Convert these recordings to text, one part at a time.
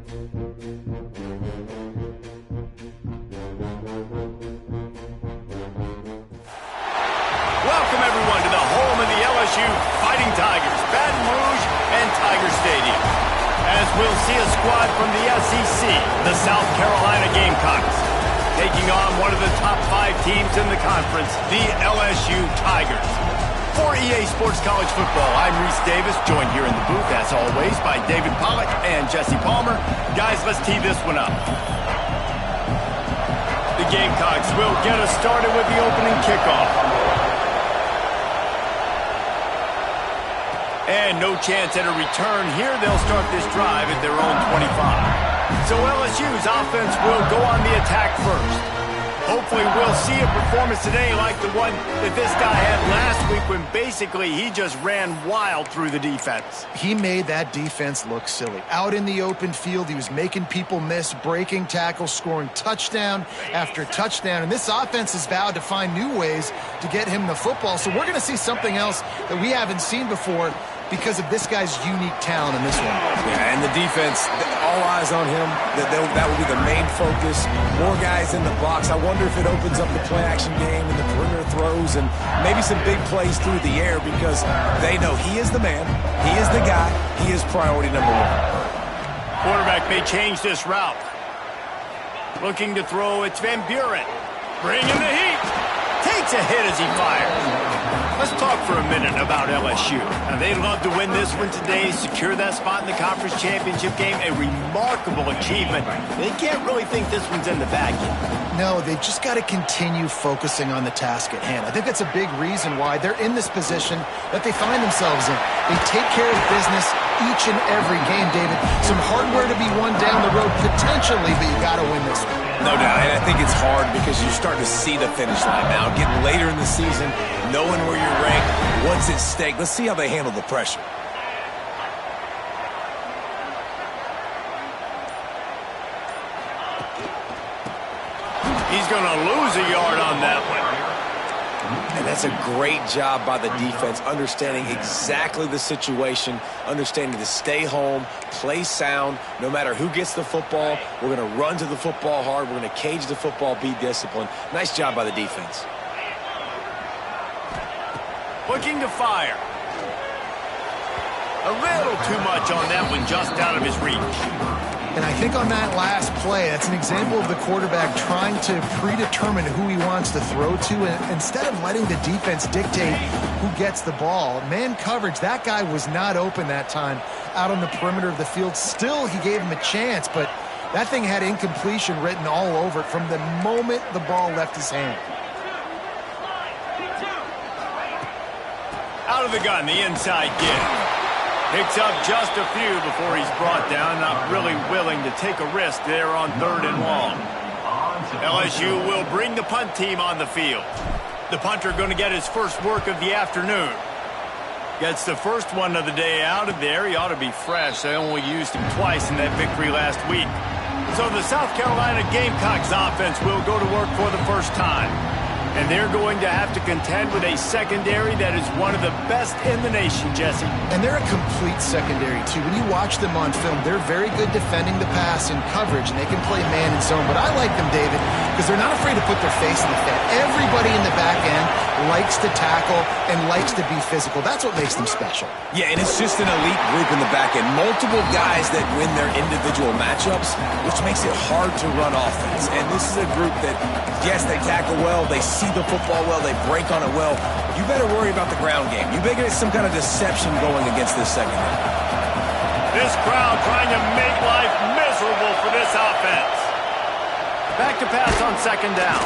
Welcome, everyone, to the home of the LSU Fighting Tigers, Baton Rouge and Tiger Stadium. As we'll see a squad from the SEC, the South Carolina Gamecocks, taking on one of the top 5 teams in the conference, the LSU Tigers. For EA Sports College Football, I'm Reese Davis, joined here in the booth, as always, by David Pollack and Jesse Palmer. Guys, let's tee this one up. The Gamecocks will get us started with the opening kickoff. And no chance at a return here. They'll start this drive at their own 25. So LSU's offense will go on the attack first. Hopefully we'll see a performance today like the one that this guy had last week when basically he just ran wild through the defense. He made that defense look silly. Out in the open field, he was making people miss, breaking tackles, scoring touchdown after touchdown. And this offense has vowed to find new ways to get him the football. So we're going to see something else that we haven't seen before because of this guy's unique talent in this one. Yeah, and the defense, all eyes on him. That will be the main focus. More guys in the box. I wonder if it opens up the play-action game and the perimeter throws and maybe some big plays through the air because they know he is the man, he is the guy, he is priority number 1. Quarterback may change this route. Looking to throw, it's Van Buren. Bringing the heat. Takes a hit as he fires. Let's talk for a minute about LSU. Now, they'd love to win this one today, secure that spot in the conference championship game. A remarkable achievement. They can't really think this one's in the bag yet. No, they've just got to continue focusing on the task at hand. I think that's a big reason why they're in this position that they find themselves in. They take care of business each and every game, David. Some hardware to be won down the road, potentially, but you got to win this one. No doubt, and I think it's hard because you're starting to see the finish line now. Getting later in the season, knowing where you're ranked, what's at stake. Let's see how they handle the pressure. He's going to lose a yard on that one. And that's a great job by the defense, understanding exactly the situation, understanding to stay home, play sound, no matter who gets the football. We're going to run to the football hard. We're going to cage the football, be disciplined. Nice job by the defense. Looking to fire. A little too much on that one, just out of his reach. And I think on that last play, that's an example of the quarterback trying to predetermine who he wants to throw to. And instead of letting the defense dictate who gets the ball, man coverage, that guy was not open that time out on the perimeter of the field. Still, he gave him a chance, but that thing had incompletion written all over it from the moment the ball left his hand. Out of the gun, the inside give. Picks up just a few before he's brought down. Not really willing to take a risk there on 3rd and long. LSU will bring the punt team on the field. The punter going to get his first work of the afternoon. Gets the first one of the day out of there. He ought to be fresh. They only used him twice in that victory last week. So the South Carolina Gamecocks offense will go to work for the first time. And they're going to have to contend with a secondary that is one of the best in the nation, Jesse. And they're a complete secondary, too. When you watch them on film, they're very good defending the pass and coverage, and they can play man and zone. But I like them, David, because they're not afraid to put their face in the fan. Everybody in the back end likes to tackle and likes to be physical. That's what makes them special. Yeah, and it's just an elite group in the back end. Multiple guys that win their individual matchups, which makes it hard to run offense. And this is a group that, yes, they tackle well, they see the football well, they break on it well. You better worry about the ground game. You better get some kind of deception going against this secondary. This crowd trying to make life miserable for this offense. Back to pass on 2nd down.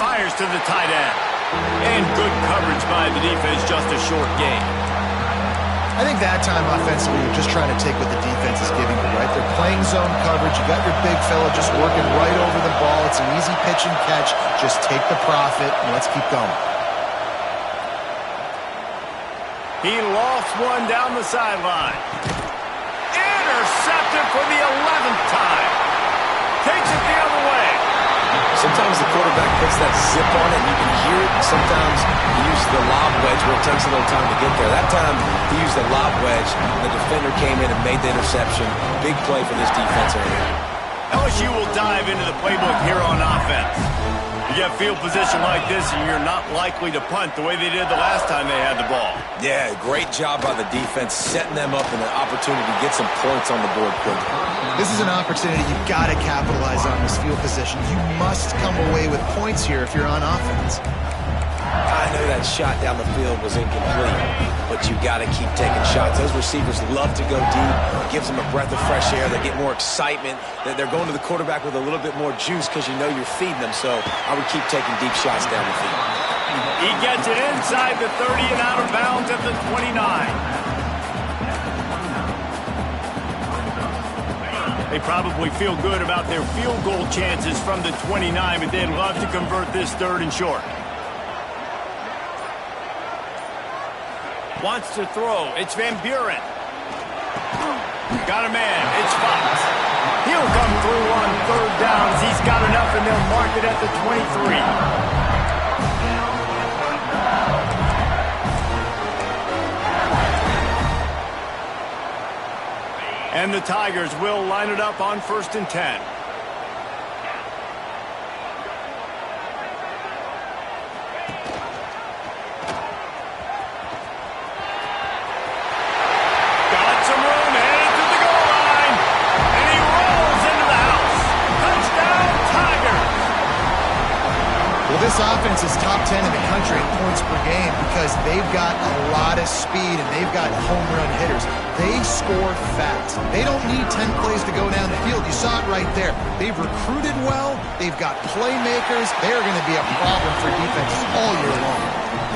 Fires to the tight end. And good coverage by the defense, just a short gain. I think that time offensively, you're just trying to take what the defense is giving you, right? They're playing zone coverage. You got your big fella just working right over the ball. It's an easy pitch and catch. Just take the profit, and let's keep going. He lost one down the sideline. Intercepted for the 11th time. Takes it the other way. Sometimes the quarterback puts that zip on it, and you can hear it. Sometimes he uses the lob wedge where it takes a little time to get there. That time he used the lob wedge. The defender came in and made the interception. Big play for this defense area. LSU will dive into the playbook here on offense. You get field position like this, and you're not likely to punt the way they did the last time they had the ball. Yeah, great job by the defense, setting them up in an opportunity to get some points on the board quickly. This is an opportunity you've got to capitalize on, this field position. You must come away with points here if you're on offense. I know that shot down the field was incomplete, but you got to keep taking shots. Those receivers love to go deep. It gives them a breath of fresh air. They get more excitement. They're going to the quarterback with a little bit more juice because you know you're feeding them. So I would keep taking deep shots down the field. He gets it inside the 30 and out of bounds at the 29. They probably feel good about their field goal chances from the 29, but they'd love to convert this 3rd and short. Wants to throw. It's Van Buren. Got a man. It's Fox. He'll come through on 3rd downs. He's got enough, and they'll mark it at the 23. And the Tigers will line it up on 1st and 10. This offense is top 10 in the country in points per game because they've got a lot of speed and they've got home run hitters. They score fast. They don't need 10 plays to go down the field. You saw it right there. They've recruited well. They've got playmakers. They're going to be a problem for defenses all year long.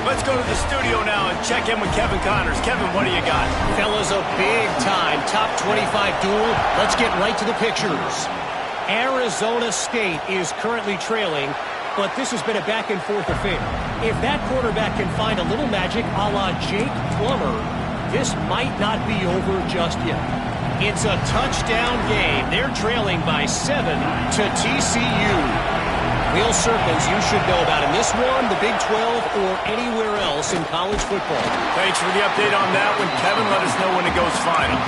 Let's go to the studio now and check in with Kevin Connors. Kevin, what do you got? Fellas, a big-time top 25 duel. Let's get right to the pictures. Arizona State is currently trailing, but this has been a back-and-forth affair. If that quarterback can find a little magic a la Jake Plummer, this might not be over just yet. It's a touchdown game. They're trailing by 7 to TCU. Will Serkins, you should know about in this one, the Big 12, or anywhere else in college football. Thanks for the update on that one, Kevin. Let us know when it goes final.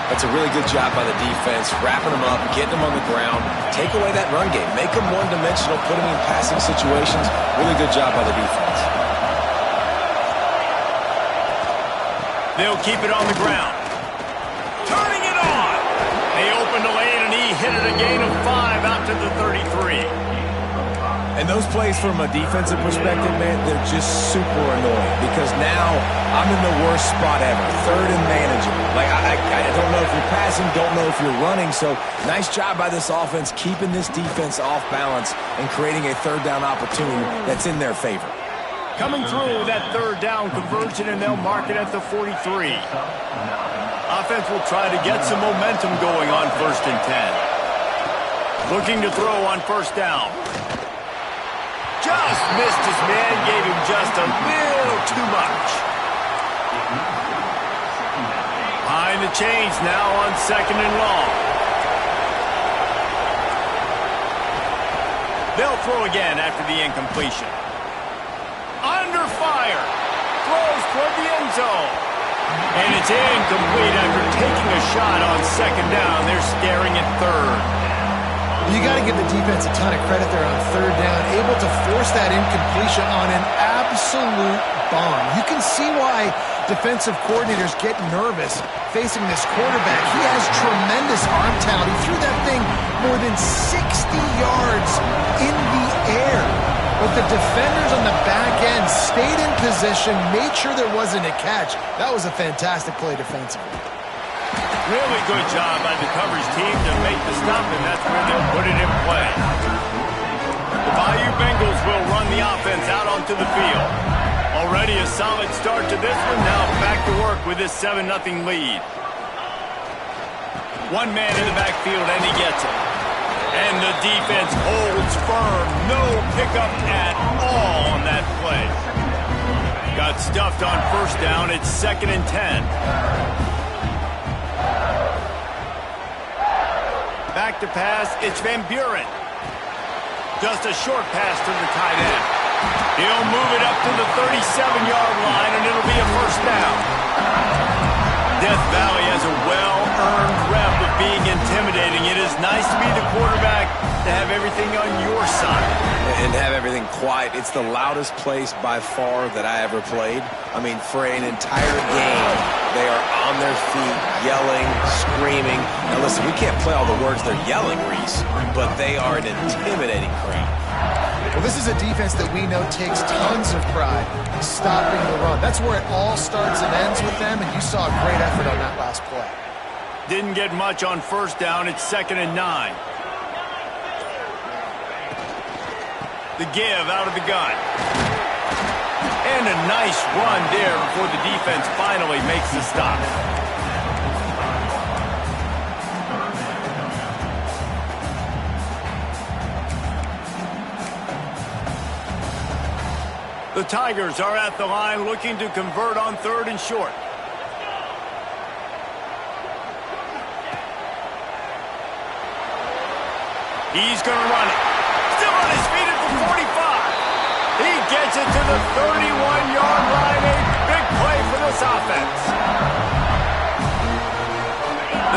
That's a really good job by the defense, wrapping them up, getting them on the ground, take away that run game, make them one-dimensional, put them in passing situations. Really good job by the defense. They'll keep it on the ground. Turning it on. They opened the lane, and he hit it a gain of 5 out to the 33. And those plays from a defensive perspective, man, they're just super annoying because now I'm in the worst spot ever, 3rd and manageable. Like, I don't know if you're passing, don't know if you're running. So nice job by this offense keeping this defense off balance and creating a 3rd down opportunity that's in their favor. Coming through that 3rd down conversion, and they'll mark it at the 43. Offense will try to get some momentum going on 1st and 10. Looking to throw on 1st down. Just missed his man, gave him just a little too much. Behind the chains now on 2nd and long. They'll throw again after the incompletion. Under fire. Throws toward the end zone. And it's incomplete after taking a shot on 2nd down. They're staring at 3rd. You got to give the defense a ton of credit there on 3rd down, able to force that incompletion on an absolute bomb. You can see why defensive coordinators get nervous facing this quarterback. He has tremendous arm talent. He threw that thing more than 60 yards in the air. But the defenders on the back end stayed in position, made sure there wasn't a catch. That was a fantastic play defensively. Really good job by the coverage team to make the stop, and that's where they'll put it in play. The Bayou Bengals will run the offense out onto the field. Already a solid start to this one. Now back to work with this 7-0 lead. One man in the backfield, and he gets it. And the defense holds firm. No pickup at all on that play. Got stuffed on 1st down. It's 2nd and 10. Back to pass, it's Van Buren. Just a short pass to the tight end. He'll move it up to the 37-yard line, and it'll be a first down. Death Valley has a well-earned rep of being intimidating. It is nice to be the quarterback, to have everything on your side. And have everything quiet. It's the loudest place by far that I ever played. I mean, for an entire game, they are on their feet, yelling, screaming. Now listen, we can't play all the words they're yelling, Reese, but they are an intimidating crowd. Well, this is a defense that we know takes tons of pride stopping the run. That's where it all starts and ends with them, and you saw a great effort on that last play. Didn't get much on first down. It's 2nd and 9. The give out of the gun. And a nice run there before the defense finally makes the stop. The Tigers are at the line looking to convert on 3rd and short. He's going to run it. Still on his feet at the 45. He gets it to the 31-yard line. A big play for this offense.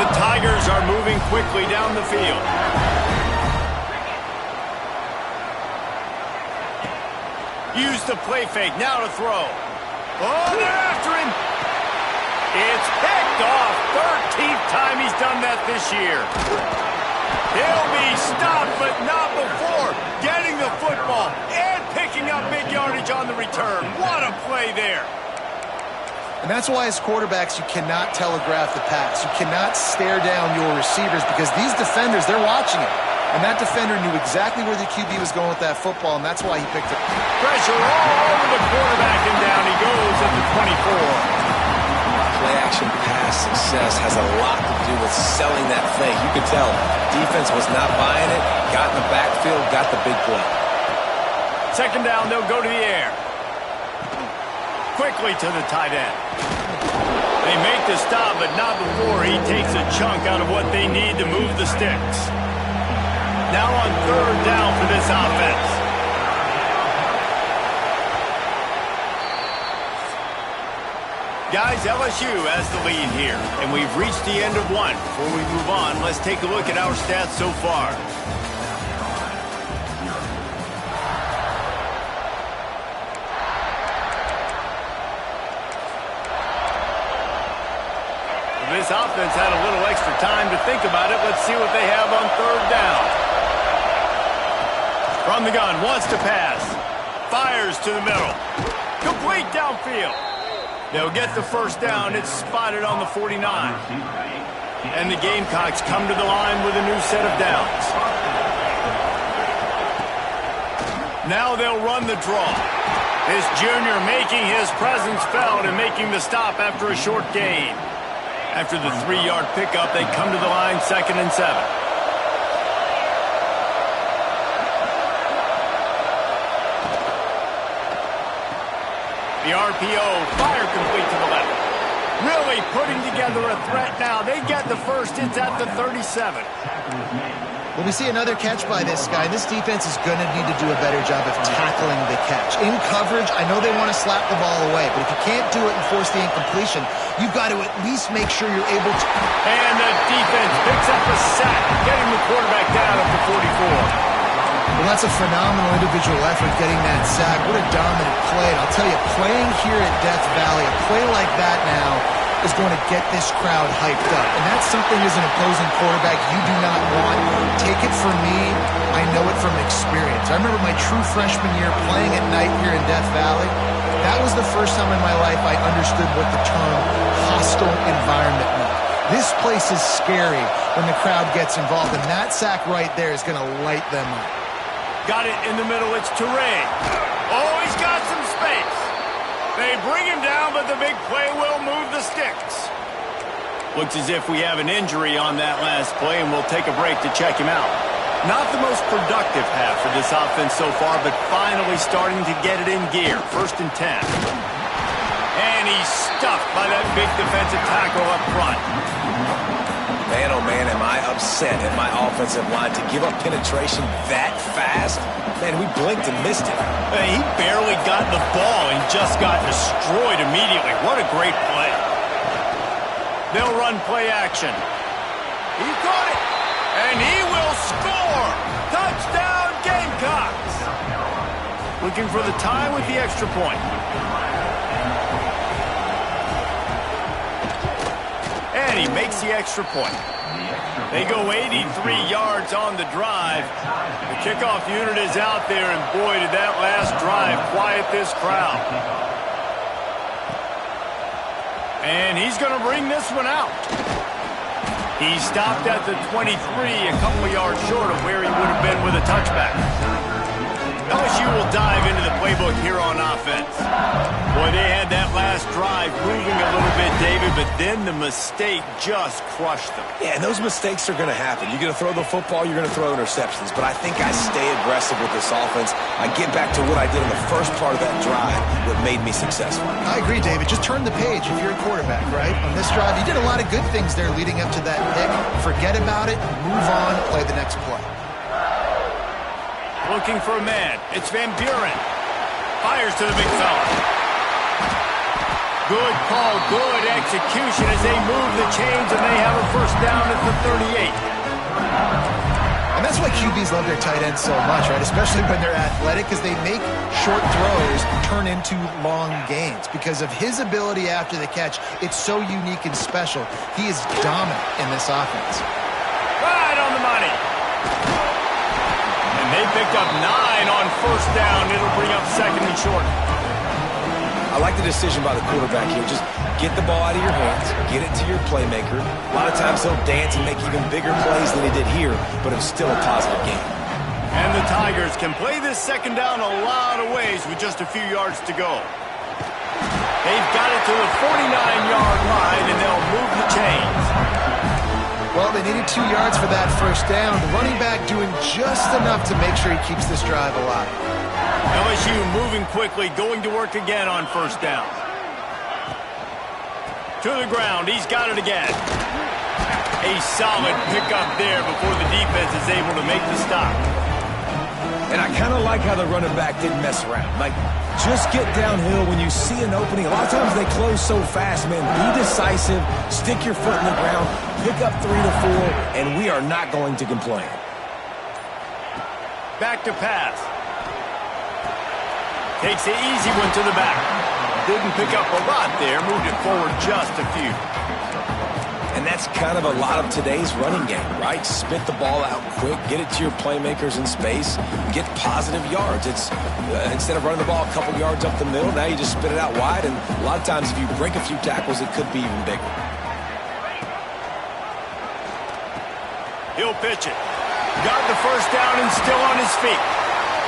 The Tigers are moving quickly down the field. Use the play fake. Now to throw. Oh, they're after him. It's picked off. 13th time he's done that this year. He'll be stopped, but not before getting the football and picking up big yardage on the return. What a play there. And that's why as quarterbacks you cannot telegraph the pass. You cannot stare down your receivers because these defenders, they're watching it. And that defender knew exactly where the QB was going with that football, and that's why he picked it. Pressure all over the quarterback, and down he goes at the 24. Play-action pass success has a lot to do with selling that fake. You could tell defense was not buying it, got in the backfield, got the big play. 2nd down, they'll go to the air. Quickly to the tight end. They make the stop, but not before he takes a chunk out of what they need to move the sticks. Now on 3rd down for this offense. Guys, LSU has the lead here, and we've reached the end of one. Before we move on, let's take a look at our stats so far. This offense had a little extra time to think about it. Let's see what they have on 3rd down. From the gun, wants to pass. Fires to the middle. Complete downfield. They'll get the first down. It's spotted on the 49. And the Gamecocks come to the line with a new set of downs. Now they'll run the draw. This junior making his presence felt and making the stop after a short gain. After the 3-yard pickup, they come to the line 2nd and 7. The RPO, fire complete to the left. Really putting together a threat now. They get the first. It's at the 37. Well, we see another catch by this guy. This defense is going to need to do a better job of tackling the catch. In coverage, I know they want to slap the ball away, but if you can't do it and force the incompletion, you've got to at least make sure you're able to. And the defense picks up a sack, getting the quarterback down at the 44. Well, that's a phenomenal individual effort getting that sack. What a dominant play. And I'll tell you, playing here at Death Valley, a play like that now is going to get this crowd hyped up. And that's something as an opposing quarterback you do not want. Take it from me. I know it from experience. I remember my true freshman year playing at night here in Death Valley. That was the first time in my life I understood what the term hostile environment meant. This place is scary when the crowd gets involved, and that sack right there is going to light them up. Got it in the middle. It's Touré. Oh, he's got some space. They bring him down, but the big play will move the sticks. Looks as if we have an injury on that last play, and we'll take a break to check him out. Not the most productive half for this offense so far, but finally starting to get it in gear. 1st and 10. And he's stuffed by that big defensive tackle up front. Man, oh man, am I upset at my offensive line to give up penetration that fast. Man, we blinked and missed it. Hey, he barely got the ball and just got destroyed immediately. What a great play. They'll run play action. He caught it, and he will score. Touchdown, Gamecocks. Looking for the tie with the extra point. And he makes the extra point. They go 83 yards on the drive. The kickoff unit is out there, and boy, did that last drive quiet this crowd. And he's going to bring this one out. He stopped at the 23, a couple of yards short of where he would have been with a touchback. LSU will dive into the playbook here on offense. Boy, they had that last drive moving a little bit, David, but then the mistake just crushed them. Yeah, and those mistakes are going to happen. You're going to throw the football, you're going to throw interceptions. But I think I stay aggressive with this offense. I get back to what I did in the first part of that drive, what made me successful. I agree, David. Just turn the page if you're a quarterback, right? On this drive, you did a lot of good things there leading up to that pick. Forget about it, move on, play the next play. Looking for a man. It's Van Buren. Fires to the big fella. Good call, good execution as they move the chains, and they have a first down at the 38. And that's why QBs love their tight ends so much, right? Especially when they're athletic, because they make short throws turn into long gains. Because of his ability after the catch, it's so unique and special. He is dominant in this offense. Right on the money. And they picked up 9 on first down. It'll bring up second and short. I like the decision by the quarterback here. Just get the ball out of your hands, get it to your playmaker. A lot of times he'll dance and make even bigger plays than he did here, but it's still a positive game. And the Tigers can play this second down a lot of ways with just a few yards to go. They've got it to the 49-yard line, and they'll move the chains. Well, they needed 2 yards for that first down. The running back doing just enough to make sure he keeps this drive alive. LSU moving quickly, going to work again on first down. To the ground, he's got it again. A solid pickup there before the defense is able to make the stop. And I kind of like how the running back didn't mess around. Like, just get downhill when you see an opening. A lot of times they close so fast, man. Be decisive, stick your foot in the ground, pick up 3 to 4, and we are not going to complain. Back to pass. Takes the easy one to the back. Didn't pick up a lot there. Moved it forward just a few. And that's kind of a lot of today's running game, right? Spit the ball out quick, get it to your playmakers in space, get positive yards. It's instead of running the ball a couple yards up the middle, now you just spit it out wide. And a lot of times if you break a few tackles, it could be even bigger. He'll pitch it. Got the first down and still on his feet.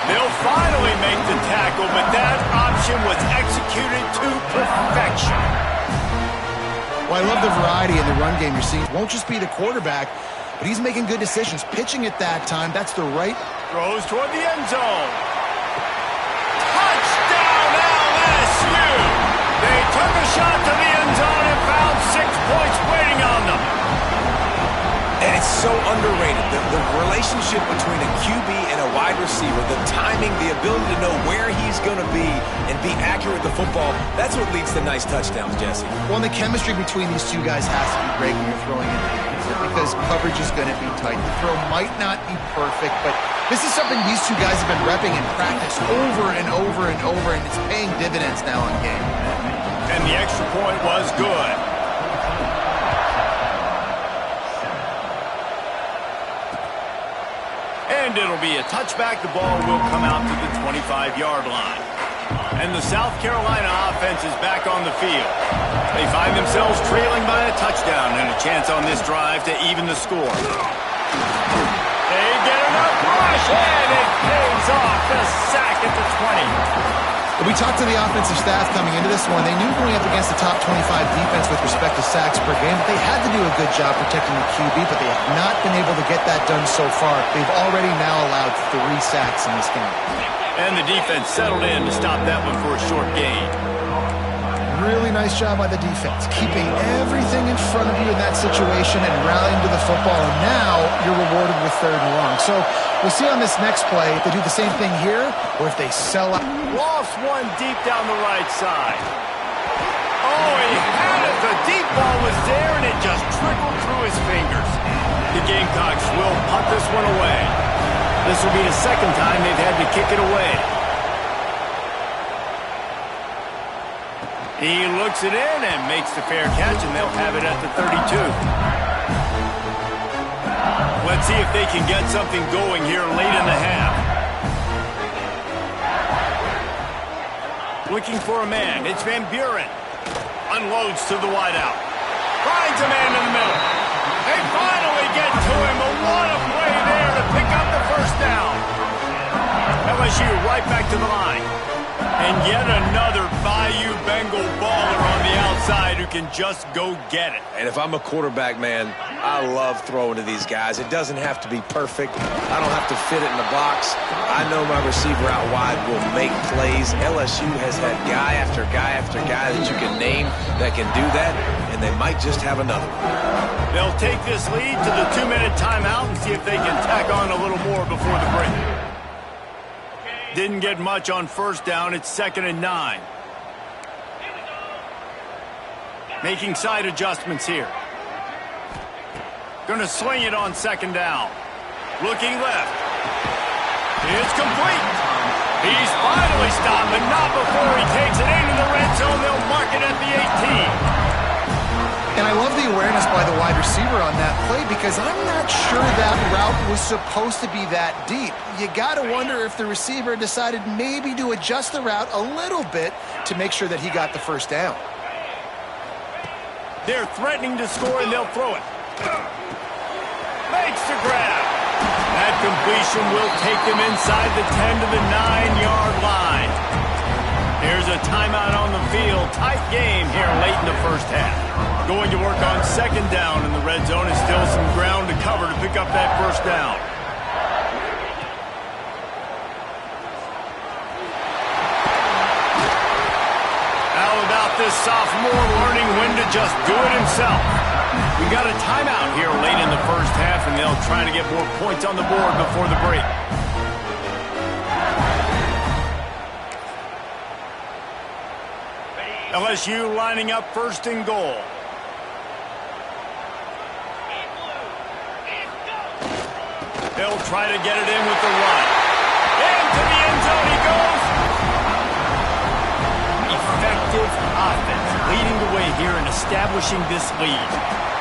They'll finally make the tackle, but that option was executed to perfection. Well, I love the variety in the run game you're seeing. It won't just be the quarterback, but he's making good decisions. Pitching at that time, that's the right. Throws toward the end zone. Touchdown, LSU! They took a shot to the end zone and found 6 points waiting on them. And it's so underrated. The relationship between a QB and a wide receiver, the timing, the ability to know where he's going to be and be accurate with the football, that's what leads to nice touchdowns, Jesse. Well, and the chemistry between these two guys has to be great when you're throwing in because coverage is going to be tight. The throw might not be perfect, but this is something these two guys have been repping in practice over and over and over, and it's paying dividends now in game. And the extra point was good. And it'll be a touchback. The ball will come out to the 25-yard line. And the South Carolina offense is back on the field. They find themselves trailing by a touchdown and a chance on this drive to even the score. They get enough rush, and it pays off. The sack at the 20. We talked to the offensive staff coming into this one. They knew going up against the top 25 defense with respect to sacks per game, but they had to do a good job protecting the QB, but they have not been able to get that done so far. They've already now allowed 3 sacks in this game. And the defense settled in to stop that one for a short gain. Really nice job by the defense, keeping everything in front of you in that situation and rallying to the football. And now you're rewarded with 3rd and long. So we'll see on this next play if they do the same thing here or if they sell out. Lost one deep down the right side. Oh, he had it. The deep ball was there, and it just trickled through his fingers. The Gamecocks will punt this one away. This will be the second time they've had to kick it away. He looks it in and makes the fair catch, and they'll have it at the 32. Let's see if they can get something going here late in the half. Looking for a man. It's Van Buren. Unloads to the wideout. Finds a man in the middle. They finally get to him. But what a play there to pick up the first down. LSU right back to the line. And yet another Bayou Bengal baller on the outside who can just go get it. And if I'm a quarterback, man, I love throwing to these guys. It doesn't have to be perfect. I don't have to fit it in the box. I know my receiver out wide will make plays. LSU has had guy after guy after guy that you can name that can do that, and they might just have another one. They'll take this lead to the 2-minute timeout and see if they can tack on a little more before the break. Didn't get much on first down. It's 2nd and 9. Making side adjustments here. Going to swing it on 2nd down. Looking left. It's complete. He's finally stopped, but not before he takes it into the red zone. They'll mark it at the 18. And I love the awareness by the wide receiver on that play because I'm not sure that route was supposed to be that deep. You got to wonder if the receiver decided maybe to adjust the route a little bit to make sure that he got the first down. They're threatening to score, and they'll throw it. Makes the grab. That completion will take them inside the 10 to the 9-yard line. Here's a timeout on the field. Tight game here late in the first half. Going to work on 2nd down in the red zone. And still some ground to cover to pick up that first down. How about this sophomore learning when to just do it himself? We got a timeout here late in the first half, and they'll try to get more points on the board before the break. LSU lining up 1st and goal. They'll try to get it in with the run. Into the end zone he goes. Effective offense leading the way here and establishing this lead.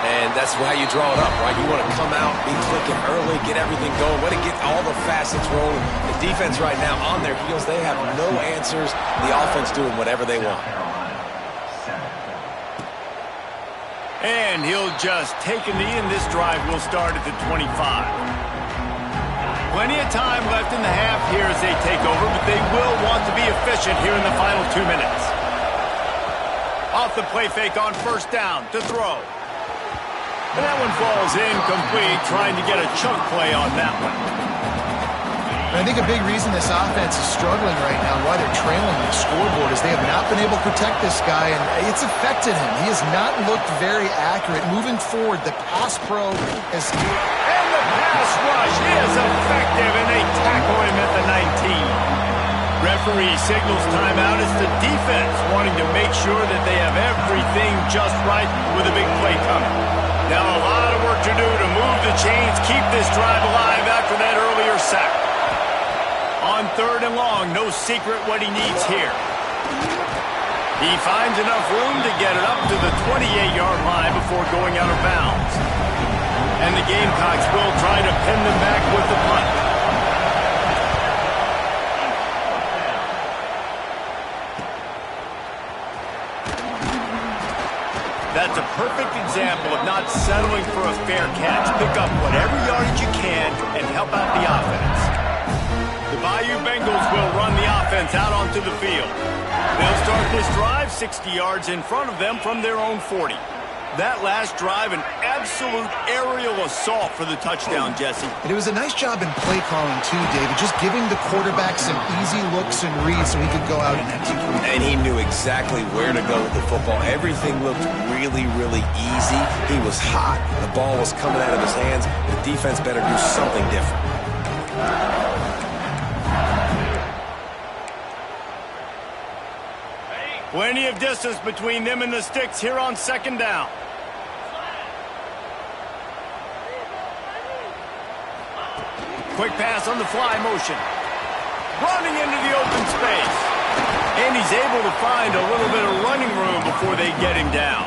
And that's how you draw it up, right? You want to come out, be clicking early, get everything going, want to get all the facets rolling. The defense right now on their heels, they have no answers. The offense doing whatever they want. And he'll just take a knee, and this drive will start at the 25. Plenty of time left in the half here as they take over, but they will want to be efficient here in the final 2 minutes. Off the play fake on 1st down to throw. And that one falls incomplete, trying to get a chunk play on that one. And I think a big reason this offense is struggling right now, why they're trailing the scoreboard, is they have not been able to protect this guy, and it's affected him. He has not looked very accurate. Moving forward, the pass pro has... And the pass rush is effective, and they tackle him at the 19. Referee signals timeout. It's the defense wanting to make sure that they have everything just right with a big play coming. Now a lot of work to do to move the chains, keep this drive alive after that earlier sack. On 3rd and long, no secret what he needs here. He finds enough room to get it up to the 28-yard line before going out of bounds. And the Gamecocks will try to pin them back with the punt. That's a perfect example of not settling for a fair catch. Pick up whatever yardage you can and help out the offense. The Bayou Bengals will run the offense out onto the field. They'll start this drive 60 yards in front of them from their own 40. That last drive, an absolute aerial assault for the touchdown, Jesse. And it was a nice job in play calling, too, David, just giving the quarterback some easy looks and reads so he could go out and execute. And he knew exactly where to go with the football. Everything looked really, really easy. He was hot. The ball was coming out of his hands. The defense better do something different. Plenty of distance between them and the sticks here on second down. Quick pass on the fly motion. Running into the open space. And he's able to find a little bit of running room before they get him down.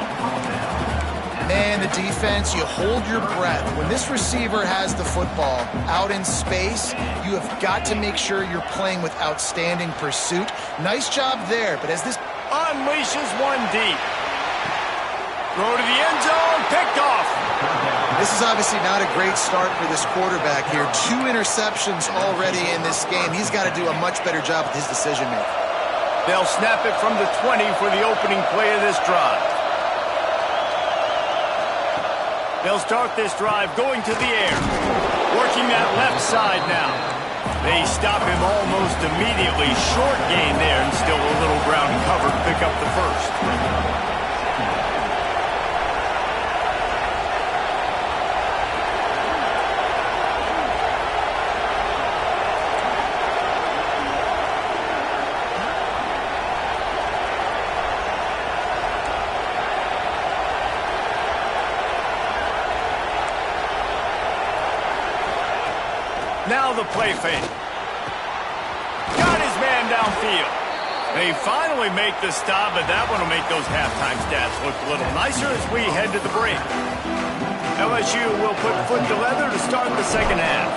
Man, the defense, you hold your breath. When this receiver has the football out in space, you have got to make sure you're playing with outstanding pursuit. Nice job there, but as this unleashes one deep. Throw to the end zone, picked off. This is obviously not a great start for this quarterback here. 2 interceptions already in this game. He's got to do a much better job with his decision-making. They'll snap it from the 20 for the opening play of this drive. They'll start this drive going to the air. Working that left side now. They stop him almost immediately. Short gain there and still a little ground cover to pick up the first. Now the play fake. Got his man downfield. They finally make the stop, but that one will make those halftime stats look a little nicer as we head to the break. LSU will put foot to leather to start the second half.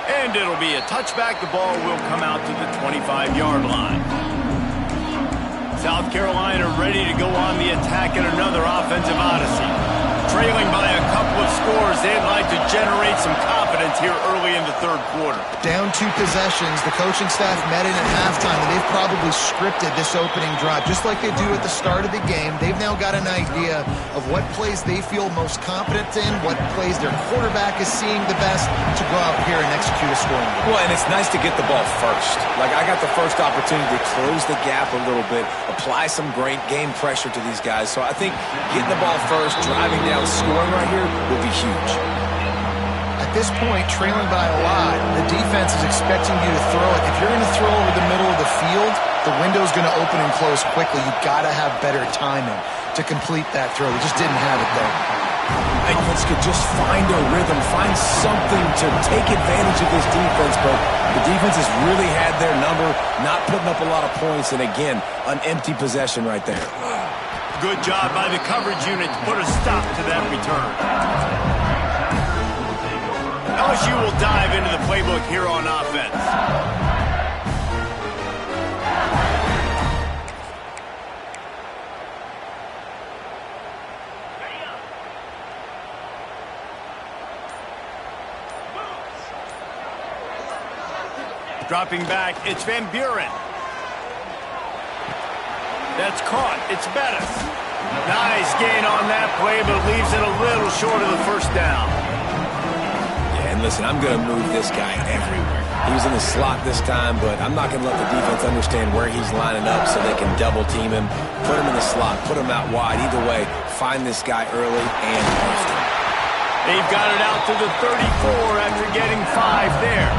And it'll be a touchback. The ball will come out to the 25-yard line. South Carolina ready to go on the attack in another offensive odyssey. Trailing by a couple of scores, they'd like to generate some confidence here early in the third quarter. Down 2 possessions, the coaching staff met in at halftime, and they've probably scripted this opening drive. Just like they do at the start of the game, they've now got an idea of what plays they feel most confident in, what plays their quarterback is seeing the best to go out here and execute a scoring. Well, and it's nice to get the ball first. Like, I got the first opportunity to close the gap a little bit, apply some great game pressure to these guys. So I think getting the ball first, driving down, scoring right here will be huge. At this point, trailing by a lot, the defense is expecting you to throw it. If you're going to throw over the middle of the field, the window's going to open and close quickly. You've got to have better timing to complete that throw. They just didn't have it there. Offense could just find a rhythm, find something to take advantage of this defense, but the defense has really had their number, not putting up a lot of points, and again, an empty possession right there. Good job by the coverage unit to put a stop to that return. LSU will dive into the playbook here on offense. Dropping back, it's Van Buren. That's caught. It's Bettis. Nice gain on that play, but leaves it a little short of the first down. Yeah, and listen, I'm going to move this guy everywhere. He was in the slot this time, but I'm not going to let the defense understand where he's lining up so they can double team him, put him in the slot, put him out wide. Either way, find this guy early and often. They've got it out to the 34 after getting 5 there.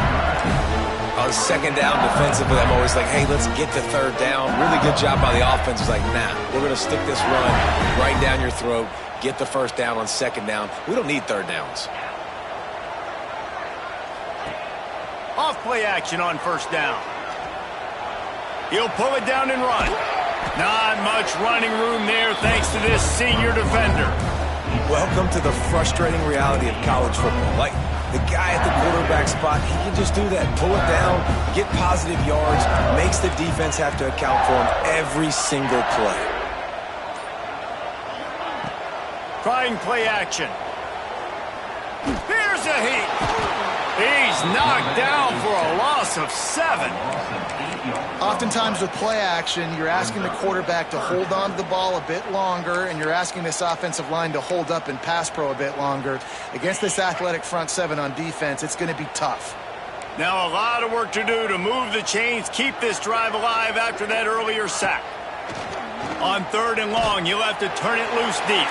On second down defensively, I'm always like, hey, let's get to third down. Really good job by the offense. It's like, nah, we're going to stick this run right down your throat, get the first down on second down. We don't need third downs. Off play action on first down. He'll pull it down and run. Not much running room there thanks to this senior defender. Welcome to the frustrating reality of college football. Like, the guy at the quarterback spot, he can just do that. Pull it down, get positive yards, makes the defense have to account for him every single play. Trying play action. Here's a heat. He's knocked down for a loss loss of 7. Oftentimes with play action, you're asking the quarterback to hold on to the ball a bit longer, and you're asking this offensive line to hold up in pass pro a bit longer. Against this athletic front seven on defense, it's going to be tough. Now a lot of work to do to move the chains, keep this drive alive after that earlier sack. On 3rd and long, you'll have to turn it loose deep.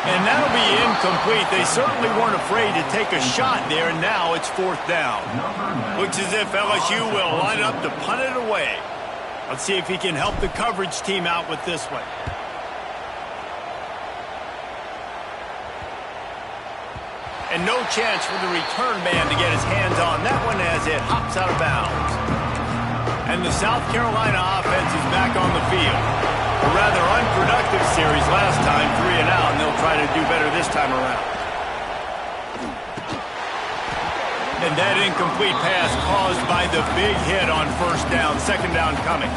And that'll be incomplete. They certainly weren't afraid to take a shot there, and now it's 4th down. Looks as if LSU will line up to punt it away. Let's see if he can help the coverage team out with this one. And no chance for the return man to get his hands on that one as it hops out of bounds. And the South Carolina offense is back on the field. A rather unproductive series last time, 3 and out, and they'll try to do better this time around. And that incomplete pass caused by the big hit on 1st down, 2nd down coming.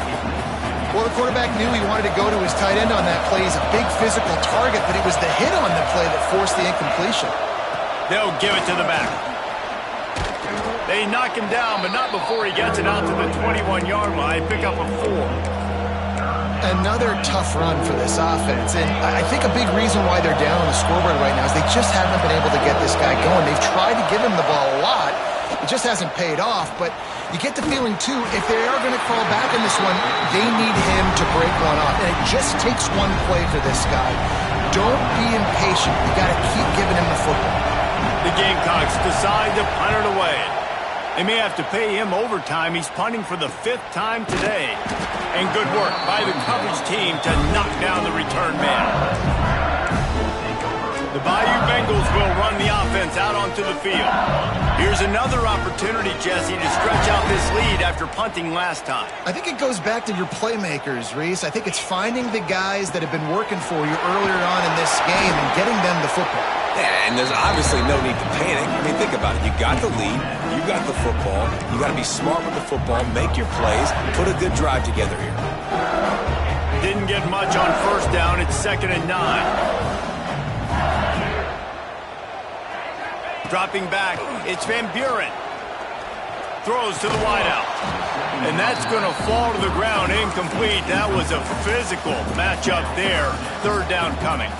Well, the quarterback knew he wanted to go to his tight end on that play. He's a big physical target, but it was the hit on the play that forced the incompletion. They'll give it to the back. They knock him down, but not before he gets it out to the 21-yard line. Pick up a 4. Another tough run for this offense, and I think a big reason why they're down on the scoreboard right now is they just haven't been able to get this guy going. They've tried to give him the ball a lot. It just hasn't paid off, but you get the feeling, too, if they are going to crawl back in this one, they need him to break one off, and it just takes one play for this guy. Don't be impatient. You got to keep giving him the football. The Gamecocks decide to punt it away. They may have to pay him overtime. He's punting for the 5th time today. And good work by the coverage team to knock down the return man. The Bayou Bengals will run the offense out onto the field. Here's another opportunity, Jesse, to stretch out this lead after punting last time. I think it goes back to your playmakers, Reese. I think it's finding the guys that have been working for you earlier on in this game and getting them the football. Yeah, and there's obviously no need to panic. I mean, think about it. You got the lead. You got the football. You got to be smart with the football. Make your plays. Put a good drive together here. Didn't get much on 1st down. It's 2nd and 9. Dropping back, it's Van Buren. Throws to the wideout. And that's going to fall to the ground incomplete. That was a physical matchup there. 3rd down coming.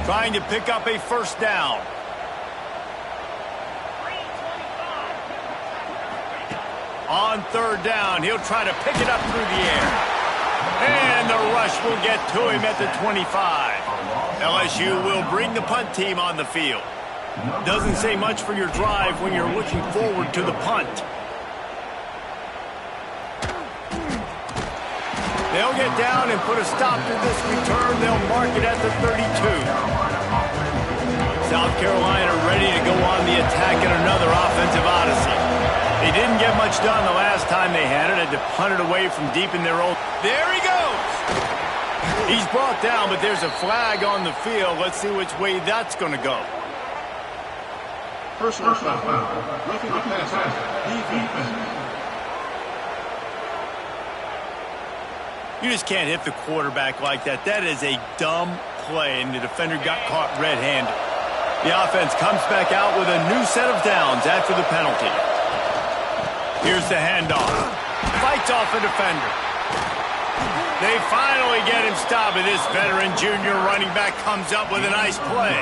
Trying to pick up a 1st down. On 3rd down, he'll try to pick it up through the air. And the rush will get to him at the 25. LSU will bring the punt team on the field. Doesn't say much for your drive when you're looking forward to the punt. They'll get down and put a stop to this return. They'll mark it at the 32. South Carolina ready to go on the attack in another offensive odyssey. They didn't get much done the last time they had it. Had to punt it away from deep in their own. There he goes! He's brought down, but there's a flag on the field. Let's see which way that's going to go. Personal foul. Roughing the passer. Defense. You just can't hit the quarterback like that. That is a dumb play, and the defender got caught red-handed. The offense comes back out with a new set of downs after the penalty. Here's the handoff. Fights off a defender. They finally get him stopped, and this veteran junior running back comes up with a nice play.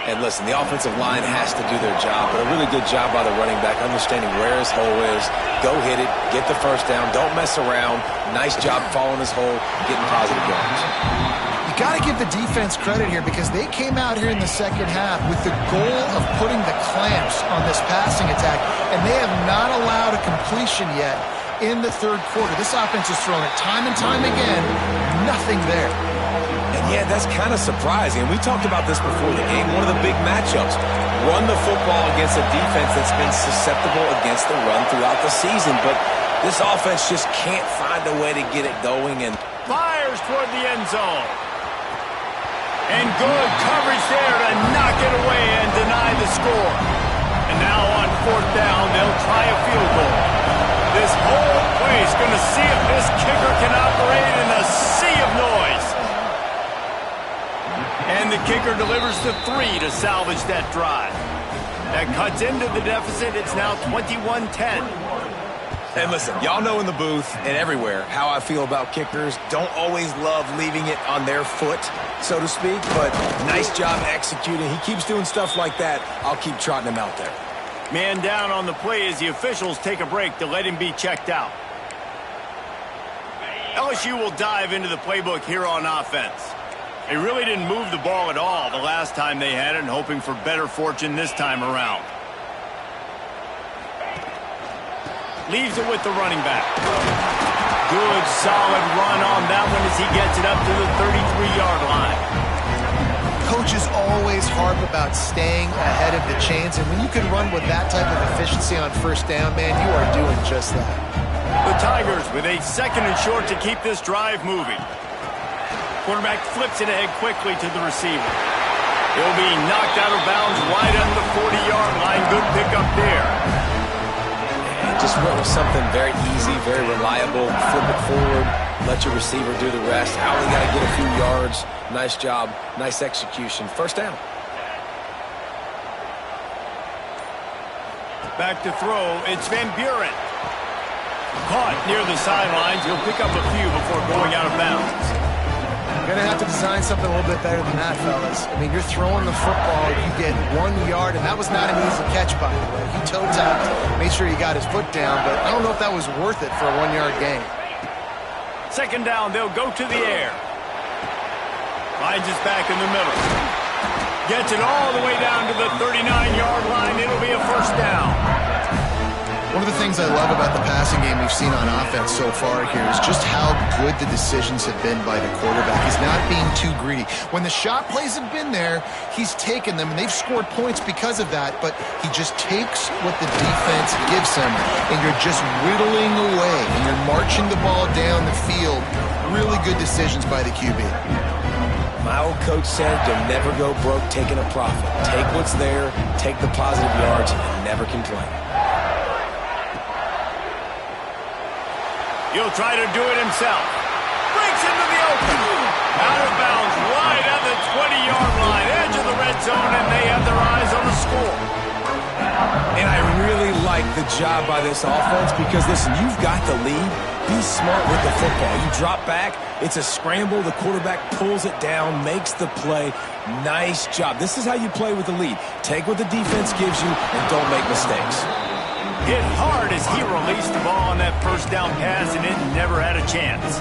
And listen, the offensive line has to do their job, but a really good job by the running back, understanding where his hole is. Go hit it, get the 1st down, don't mess around. Nice job following his hole, getting positive yards. You got to give the defense credit here because they came out here in the 2nd half with the goal of putting the clamps on this passing attack, and they have not allowed a completion yet in the 3rd quarter. This offense has thrown it time and time again. Nothing there. And yeah, that's kind of surprising. We talked about this before the game. One of the big matchups. Run the football against a defense that's been susceptible against the run throughout the season. But this offense just can't find a way to get it going. And fires toward the end zone. And good coverage there to knock it away and deny the score. And now on 4th down, they'll try a field goal. This whole place going to see if this kicker can operate in a sea of noise. And the kicker delivers the 3 to salvage that drive. That cuts into the deficit. It's now 21-10. And listen, y'all know in the booth and everywhere how I feel about kickers. Don't always love leaving it on their foot, so to speak, but nice job executing. He keeps doing stuff like that. I'll keep trotting him out there. Man down on the play as the officials take a break to let him be checked out. LSU will dive into the playbook here on offense. They really didn't move the ball at all the last time they had it, and hoping for better fortune this time around. Leaves it with the running back. Good, solid run on that one as he gets it up to the 33-yard line. Coaches always harp about staying ahead of the chains, and when you can run with that type of efficiency on first down, man, you are doing just that. The Tigers with a 2nd and short to keep this drive moving. Quarterback flips it ahead quickly to the receiver. He'll be knocked out of bounds right on the 40-yard line. Good pickup there. Just went with something very easy, very reliable. Flip it forward, let your receiver do the rest. I only got to get a few yards. Nice job, nice execution. First down. Back to throw, it's Van Buren. Caught near the sidelines. He'll pick up a few before going out of bounds. You're going to have to design something a little bit better than that, fellas. I mean, you're throwing the football, you get 1 yard, and that was not an easy catch, by the way. He toe-tapped, made sure he got his foot down, but I don't know if that was worth it for a 1-yard gain. 2nd down, they'll go to the air. Finds his back in the middle. Gets it all the way down to the 39-yard line. It'll be a first down. One of the things I love about the passing game we've seen on offense so far here is just how good the decisions have been by the quarterback. He's not being too greedy. When the shot plays have been there, he's taken them, and they've scored points because of that, but he just takes what the defense gives him, and you're just whittling away, and you're marching the ball down the field. Really good decisions by the QB. My old coach said you'll never go broke taking a profit. Take what's there, take the positive yards, and never complain. He'll try to do it himself. Breaks into the open. Out of bounds, right at the 20-yard line. Edge of the red zone, and they have their eyes on the score. And I really like the job by this offense because, listen, you've got the lead. Be smart with the football. You drop back, it's a scramble. The quarterback pulls it down, makes the play. Nice job. This is how you play with the lead. Take what the defense gives you and don't make mistakes. Hit hard as he released the ball on that first down pass, and it never had a chance.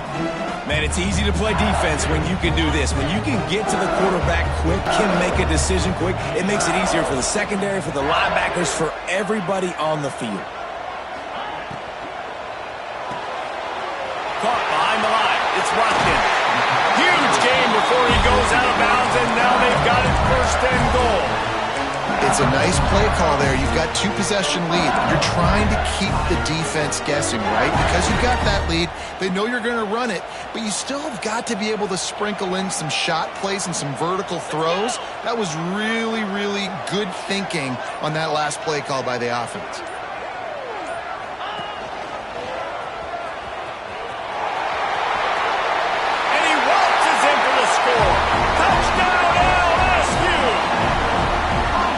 Man, it's easy to play defense when you can do this. When you can get to the quarterback quick, can make a decision quick, it makes it easier for the secondary, for the linebackers, for everybody on the field. Caught behind the line. It's Watkins. Huge gain before he goes out of bounds, and now they've got it 1st and goal. It's a nice play call there. You've got 2-possession lead. You're trying to keep the defense guessing, right? Because you've got that lead. They know you're going to run it, but you still have got to be able to sprinkle in some shot plays and some vertical throws. That was really, really good thinking on that last play call by the offense. And he waltzes in for the score. Touchdown, LSU!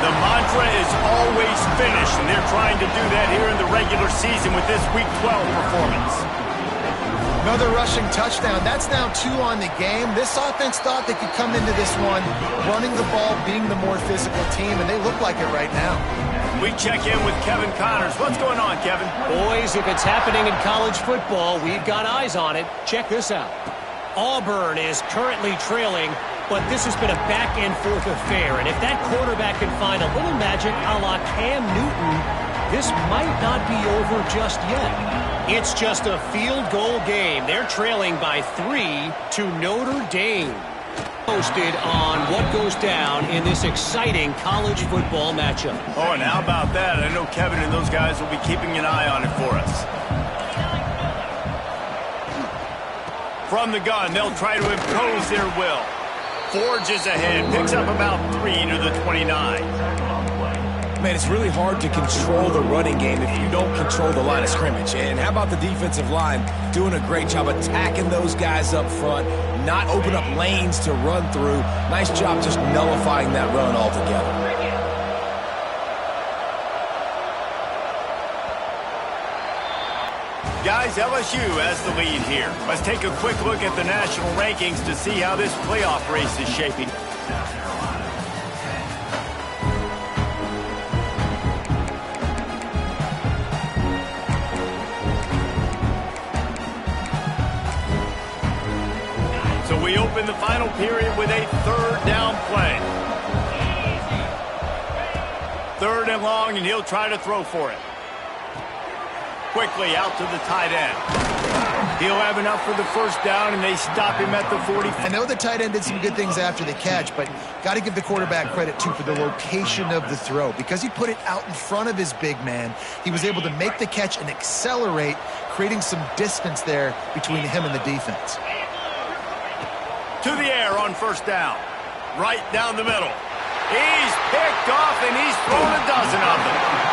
The mantra is always finish, and they're trying to do that here in the regular season with this Week 12 performance. Another rushing touchdown. That's now 2 on the game. This offense thought they could come into this one running the ball, being the more physical team, and they look like it right now. We check in with Kevin Connors. What's going on, Kevin? Boys, if it's happening in college football, we've got eyes on it. Check this out. Auburn is currently trailing, but this has been a back-and-forth affair. And if that quarterback can find a little magic a la Cam Newton, this might not be over just yet. It's just a field goal game. They're trailing by 3 to Notre Dame. Posted on what goes down in this exciting college football matchup. Oh, and how about that? I know Kevin and those guys will be keeping an eye on it for us. From the gun, they'll try to impose their will. Forges ahead, picks up about 3 to the 29. Man, it's really hard to control the running game if you don't control the line of scrimmage. And how about the defensive line doing a great job attacking those guys up front, not open up lanes to run through. Nice job just nullifying that run altogether. guys, LSU has the lead here. Let's take a quick look at the national rankings to see how this playoff race is shaping. So we open the final period with a third down play. Third and long, and he'll try to throw for it. Quickly out to the tight end. He'll have enough for the first down, and they stop him at the 40. I know the tight end did some good things after the catch, but got to give the quarterback credit, too, for the location of the throw. Because he put it out in front of his big man, he was able to make the catch and accelerate, creating some distance there between him and the defense. To the air on first down. Right down the middle. He's picked off, and he's thrown a dozen of them.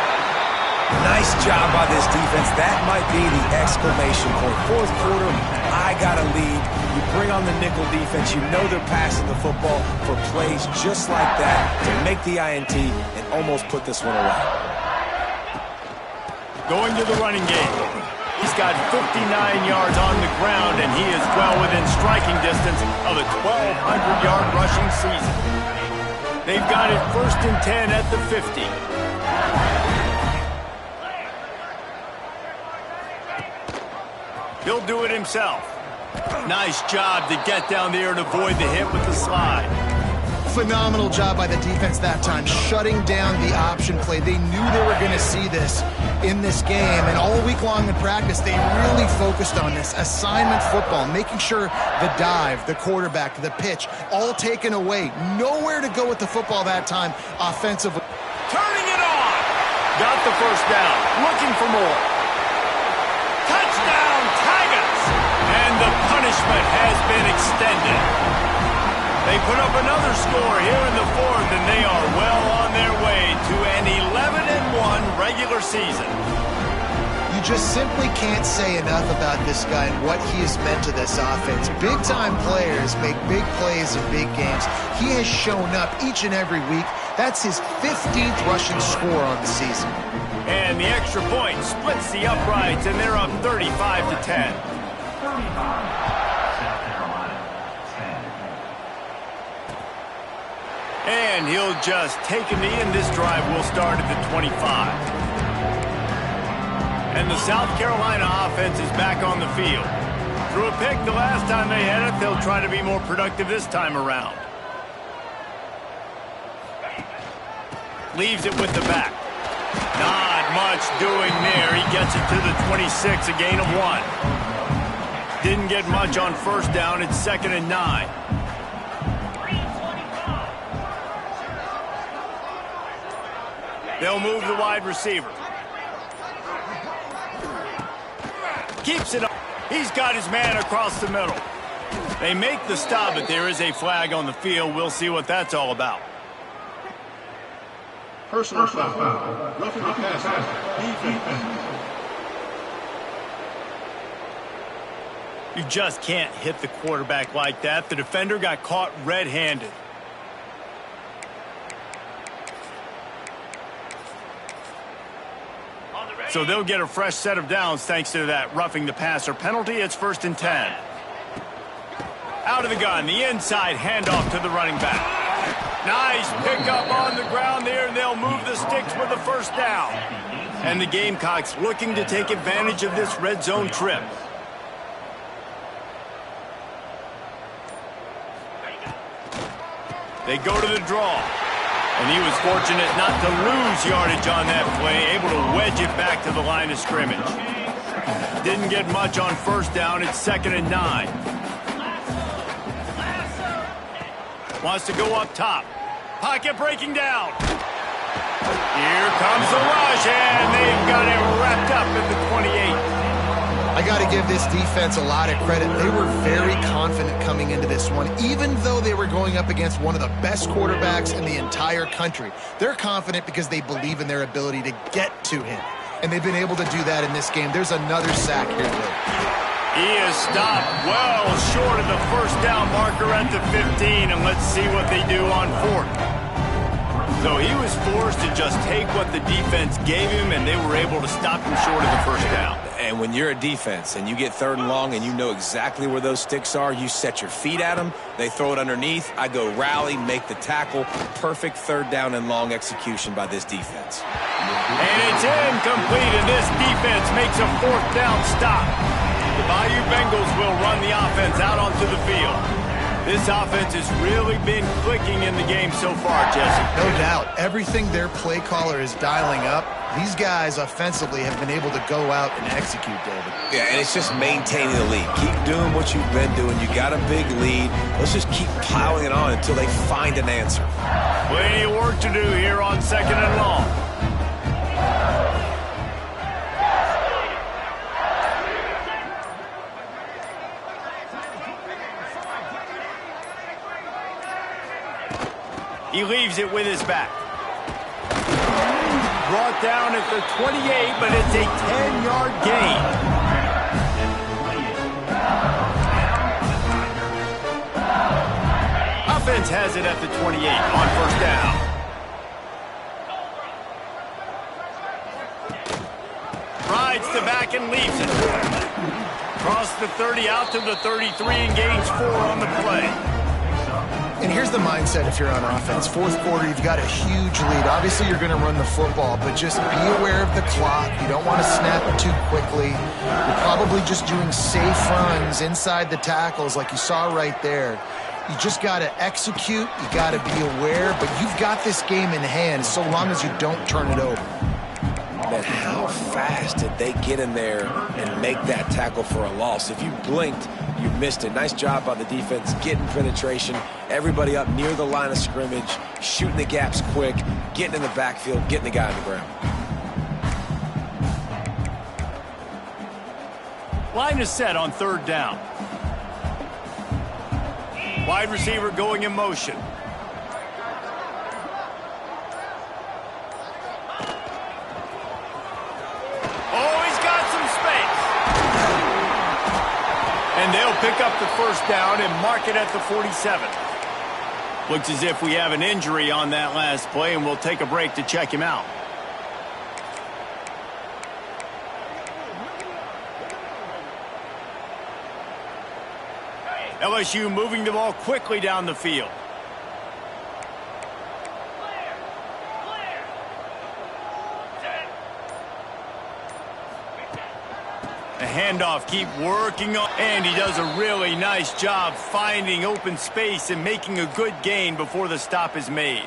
Nice job by this defense. That might be the exclamation point. Fourth quarter, I got a lead. You bring on the nickel defense. You know they're passing the football for plays just like that to make the INT and almost put this one away. Going to the running game. He's got 59 yards on the ground, and he is well within striking distance of a 1,200-yard rushing season. They've got it 1st and 10 at the 50. He'll do it himself. Nice job to get down there and avoid the hit with the slide. Phenomenal job by the defense that time, shutting down the option play. They knew they were going to see this in this game, and all week long in practice, they really focused on this assignment football, making sure the dive, the quarterback, the pitch, all taken away. Nowhere to go with the football that time offensively. Turning it on. Got the first down. Looking for more. Touchdown, Tigers! And the punishment has been extended. They put up another score here in the fourth, and they are well on their way to an 11-1 regular season. You just simply can't say enough about this guy and what he has meant to this offense. Big-time players make big plays in big games. He has shown up each and every week. That's his 15th rushing score on the season. And the extra point splits the uprights, and they're up 35-10. And he'll just take a knee, and this drive will start at the 25. And the South Carolina offense is back on the field. Threw a pick the last time they had it. They'll try to be more productive this time around. Leaves it with the back. Not much doing there. He gets it to the 26, a gain of 1. Didn't get much on first down. It's 2nd and 9. They'll move the wide receiver. Keeps it up. He's got his man across the middle. They make the stop, but there is a flag on the field. We'll see what that's all about. Personal foul. Roughing the passer. Defense. You just can't hit the quarterback like that. The defender got caught red-handed. So they'll get a fresh set of downs thanks to that roughing the passer penalty. It's 1st and 10. Out of the gun, the inside handoff to the running back. Nice pickup on the ground there, and they'll move the sticks for the first down. And the Gamecocks looking to take advantage of this red zone trip. They go to the draw. And he was fortunate not to lose yardage on that play, able to wedge it back to the line of scrimmage. Didn't get much on first down. It's 2nd and 9. Wants to go up top. Pocket breaking down. Here comes the rush, and they've got it wrapped up at the 28. I got to give this defense a lot of credit. They were very confident coming into this one, even though they were going up against one of the best quarterbacks in the entire country. They're confident because they believe in their ability to get to him, and they've been able to do that in this game. There's another sack here today. He is stopped well short of the first down marker at the 15, and let's see what they do on 4th. So he was forced to just take what the defense gave him, and they were able to stop him short of the first down. And when you're a defense and you get 3rd and long and you know exactly where those sticks are, you set your feet at them, they throw it underneath, I go rally, make the tackle. Perfect 3rd down and long execution by this defense. And it's incomplete, and this defense makes a 4th down stop. The Bayou Bengals will run the offense out onto the field. This offense has really been clicking in the game so far, Jesse. No doubt. Everything their play caller is dialing up, these guys offensively have been able to go out and execute, David. Yeah, and it's just maintaining the lead. Keep doing what you've been doing. You got a big lead. Let's just keep piling it on until they find an answer. Plenty of work to do here on 2nd and long. He leaves it with his back. Brought down at the 28, but it's a 10-yard gain. Offense has it at the 28 on 1st down. Rides the back and leaves it. Cross the 30 out to the 33 and gains 4 on the play. And here's the mindset if you're on offense. 4th quarter, you've got a huge lead. Obviously, you're going to run the football, but just be aware of the clock. You don't want to snap it too quickly. You're probably just doing safe runs inside the tackles like you saw right there. You just got to execute. You got to be aware, but you've got this game in hand so long as you don't turn it over. Man, how fast did they get in there and make that tackle for a loss? If you blinked, you missed it. Nice job by the defense, getting penetration. Everybody up near the line of scrimmage, shooting the gaps quick, getting in the backfield, getting the guy on the ground. Line is set on 3rd down. Wide receiver going in motion. And they'll pick up the 1st down and mark it at the 47. Looks as if we have an injury on that last play, and we'll take a break to check him out. LSU moving the ball quickly down the field. The handoff, keep working on, and he does a really nice job finding open space and making a good gain before the stop is made.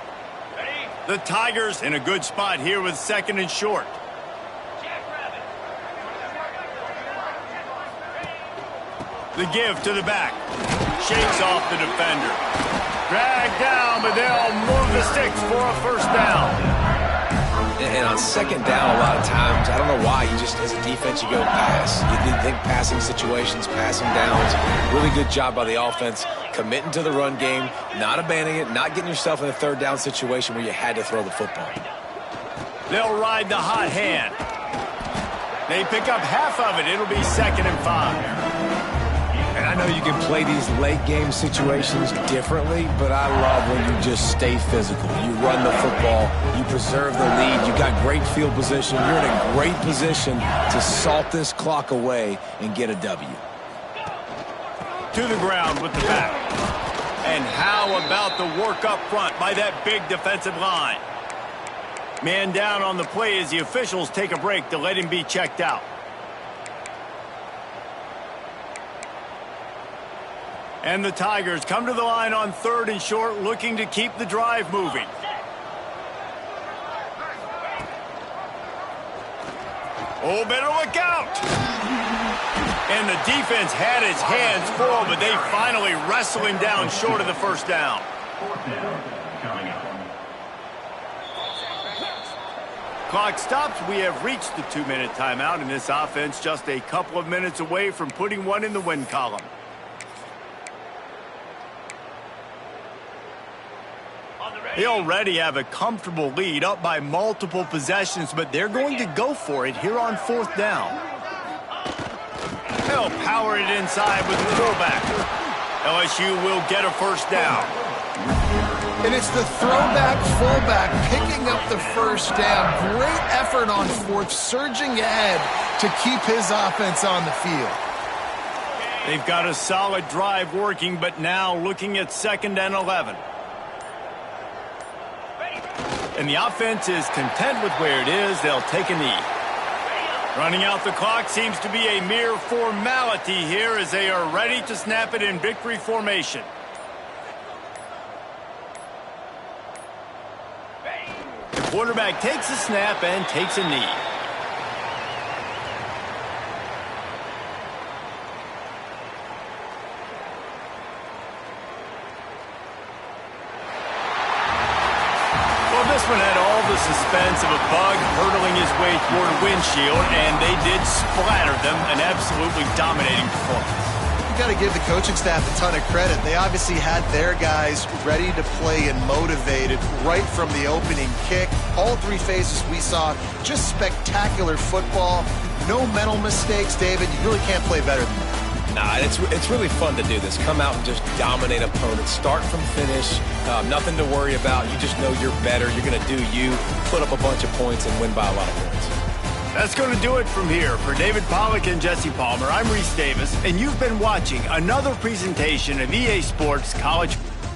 The Tigers in a good spot here with 2nd and short. The give to the back. Shakes off the defender. Dragged down, but they'll move the sticks for a 1st down. And on 2nd down, a lot of times, I don't know why, you just, as a defense, you go pass. You think passing situations, passing downs. Really good job by the offense, committing to the run game, not abandoning it, not getting yourself in a 3rd down situation where you had to throw the football. They'll ride the hot hand. They pick up half of it. It'll be 2nd and 5. And I know you can play these late game situations differently, but I love when you just stay physical. You run the football, you preserve the lead, you got great field position, you're in a great position to salt this clock away and get a W. To the ground with the back. And how about the work up front by that big defensive line? Man down on the play as the officials take a break to let him be checked out. And the Tigers come to the line on 3rd and short, looking to keep the drive moving. Oh, better look out. And the defense had his hands full, but they finally wrestle him down short of the 1st down. Clock stops. We have reached the 2-minute timeout, and this offense just a couple of minutes away from putting one in the win column. They already have a comfortable lead, up by multiple possessions, but they're going to go for it here on 4th down. They'll power it inside with the fullback. LSU will get a 1st down. And it's the throwback fullback picking up the first down. Great effort on fourth, surging ahead to keep his offense on the field. They've got a solid drive working, but now looking at 2nd and 11. And the offense is content with where it is. They'll take a knee. Running out the clock seems to be a mere formality here as they are ready to snap it in victory formation. The quarterback takes a snap and takes a knee. This one had all the suspense of a bug hurtling his way toward a windshield, and they did splatter them. An absolutely dominating performance. You got to give the coaching staff a ton of credit. They obviously had their guys ready to play and motivated right from the opening kick. All three phases we saw, just spectacular football. No mental mistakes, David. You really can't play better than that. Nah, it's really fun to do this. Come out and just dominate opponents. Start from finish. Nothing to worry about. You just know you're better. You're going to do you, put up a bunch of points, and win by a lot of points. That's going to do it from here. For David Pollack and Jesse Palmer, I'm Reese Davis, and you've been watching another presentation of EA Sports College